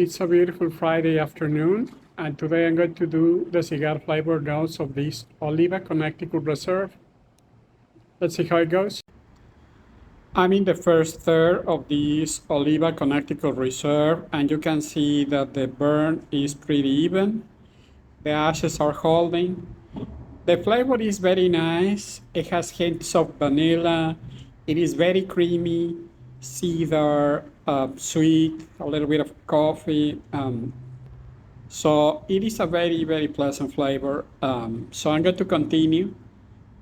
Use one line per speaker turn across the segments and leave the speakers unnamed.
It's a beautiful Friday afternoon, and today I'm going to do the cigar flavor notes of this Oliva Connecticut Reserve. Let's see how it goes. I'm in the first third of this Oliva Connecticut Reserve, and you can see that the burn is pretty even. The ashes are holding. The flavor is very nice. It has hints of vanilla. It is very creamy, cedar, sweet, a little bit of coffee. So it is a very, very pleasant flavor. So I'm going to continue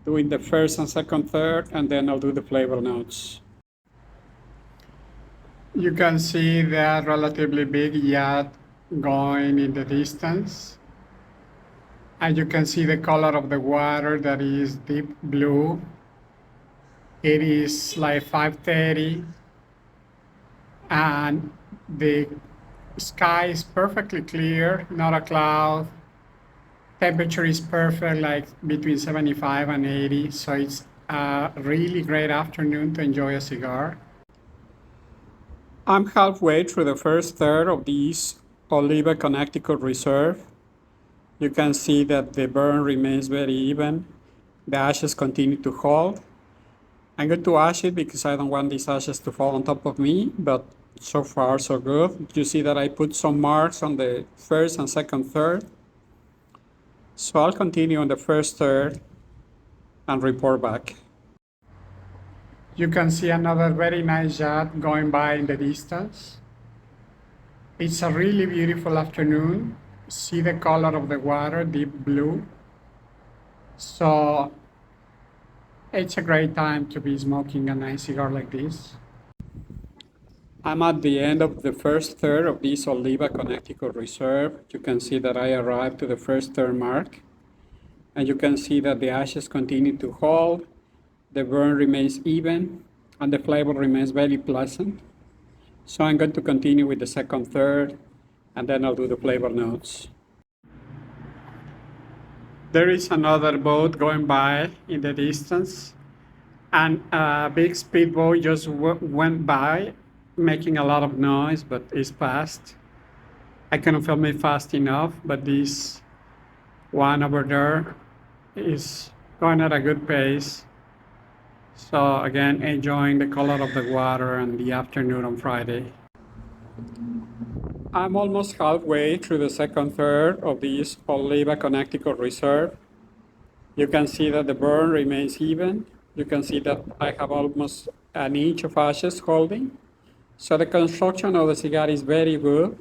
doing the first and second third, and then I'll do the flavor notes. You can see that relatively big yacht going in the distance. And you can see the color of the water that is deep blue. It is like 5:30, and the sky is perfectly clear, not a cloud. Temperature is perfect, like between 75 and 80. So it's a really great afternoon to enjoy a cigar. I'm halfway through the first third of this Oliva Connecticut Reserve. You can see that the burn remains very even. The ashes continue to hold. I'm going to ash it because I don't want these ashes to fall on top of me, but so far so good. You see that I put some marks on the first and second third. So I'll continue on the first third and report back. You can see another very nice yacht going by in the distance. It's a really beautiful afternoon. See the color of the water, deep blue. So it's a great time to be smoking a nice cigar like this. I'm at the end of the first third of this Oliva Connecticut Reserve. You can see that I arrived to the first third mark. And you can see that the ashes continue to hold. The burn remains even, and the flavor remains very pleasant. So I'm going to continue with the second third, and then I'll do the flavor notes. There is another boat going by in the distance, and a big speedboat just went by, making a lot of noise, but it's fast. I couldn't film it fast enough, but this one over there is going at a good pace. So again, enjoying the color of the water and the afternoon on Friday. I'm almost halfway through the second third of this Oliva Connecticut Reserve. You can see that the burn remains even. You can see that I have almost an inch of ashes holding. So the construction of the cigar is very good.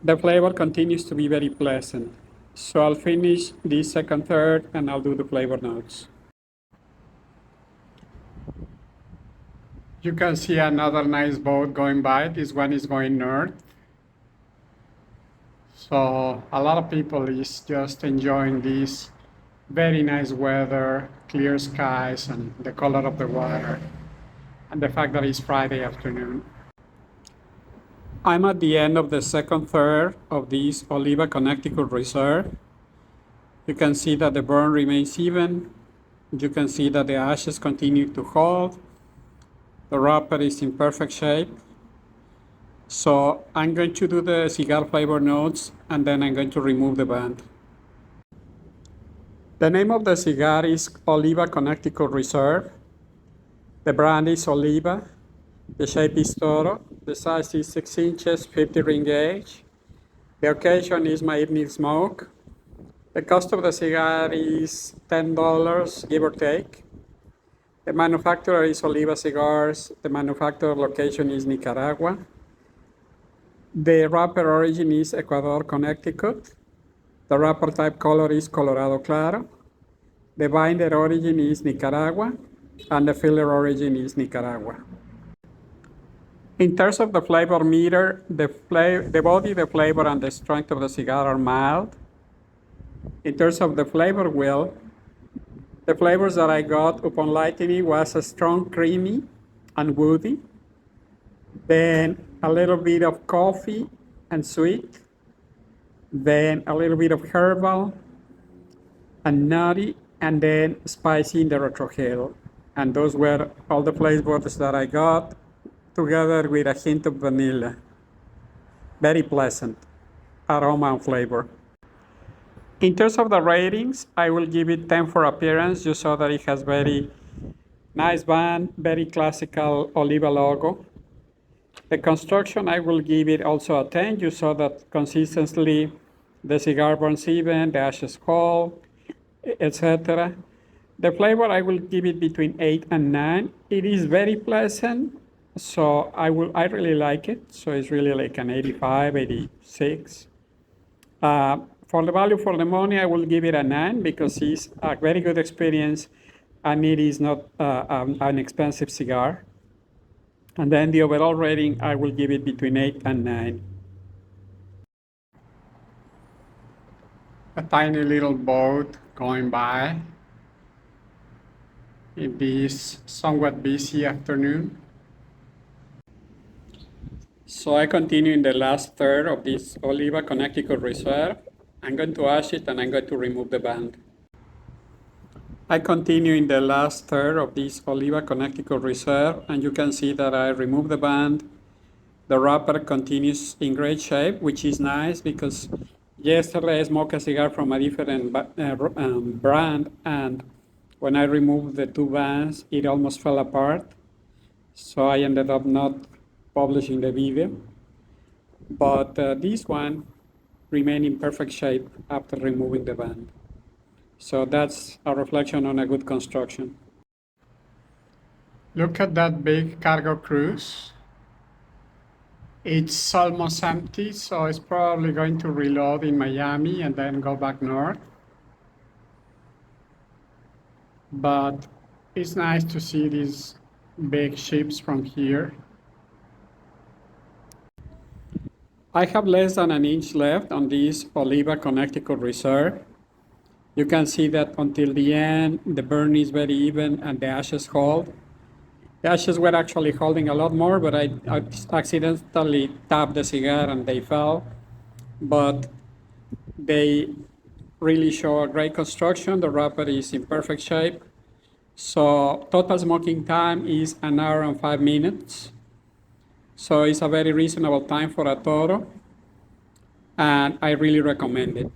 The flavor continues to be very pleasant. So I'll finish this second third and I'll do the flavor notes. You can see another nice boat going by. This one is going north. So a lot of people is just enjoying this very nice weather, clear skies, and the color of the water, and the fact that it's Friday afternoon. I'm at the end of the second third of this Oliva Connecticut Reserve. You can see that the burn remains even. You can see that the ashes continue to hold. The wrapper is in perfect shape. So I'm going to do the cigar flavor notes, and then I'm going to remove the band. The name of the cigar is Oliva Connecticut Reserve. The brand is Oliva. The shape is Toro. The size is 6 inches, 50 ring gauge. The occasion is my evening smoke. The cost of the cigar is $10, give or take. The manufacturer is Oliva Cigars. The manufacturer location is Nicaragua. The wrapper origin is Ecuador, Connecticut. The wrapper type color is Colorado Claro. The binder origin is Nicaragua, and the filler origin is Nicaragua. In terms of the flavor meter, the body, the flavor, and the strength of the cigar are mild. In terms of the flavor wheel, the flavors that I got upon lighting it was a strong creamy and woody, then a little bit of coffee and sweet, then a little bit of herbal and nutty, and then spicy in the retrohale. And those were all the flavors that I got, together with a hint of vanilla. very pleasant aroma and flavor. In terms of the ratings, I will give it 10 for appearance. You saw that it has very nice band, very classical Oliva logo. The construction, I will give it also a 10. You saw that consistently the cigar burns even, the ashes fall, etc. The flavor, I will give it between 8 and 9. It is very pleasant, so I really like it. So it's really like an 85, 86. For the value for the money, I will give it a 9 because it's a very good experience and it is not an expensive cigar. And then the overall rating, I will give it between 8 and 9. A tiny little boat going by in this somewhat busy afternoon. So I continue in the last third of this Oliva Connecticut Reserve. I'm going to ash it and I'm going to remove the band. I continue in the last third of this Oliva Connecticut Reserve, and you can see that I remove the band. The wrapper continues in great shape, which is nice because yesterday I smoked a cigar from a different brand, and when I removed the two bands, it almost fell apart. So I ended up not publishing the video. But this one remained in perfect shape after removing the band. So that's a reflection on a good construction. Look at that big cargo cruise. It's almost empty, so it's probably going to reload in Miami and then go back north. But it's nice to see these big ships from here. I have less than an inch left on this Oliva Connecticut Reserve. You can see that until the end, the burn is very even and the ashes hold. The ashes were actually holding a lot more, but I accidentally tapped the cigar and they fell. But they really show a great construction. The wrapper is in perfect shape. So total smoking time is 1 hour and 5 minutes. So it's a very reasonable time for a Toro, and I really recommend it.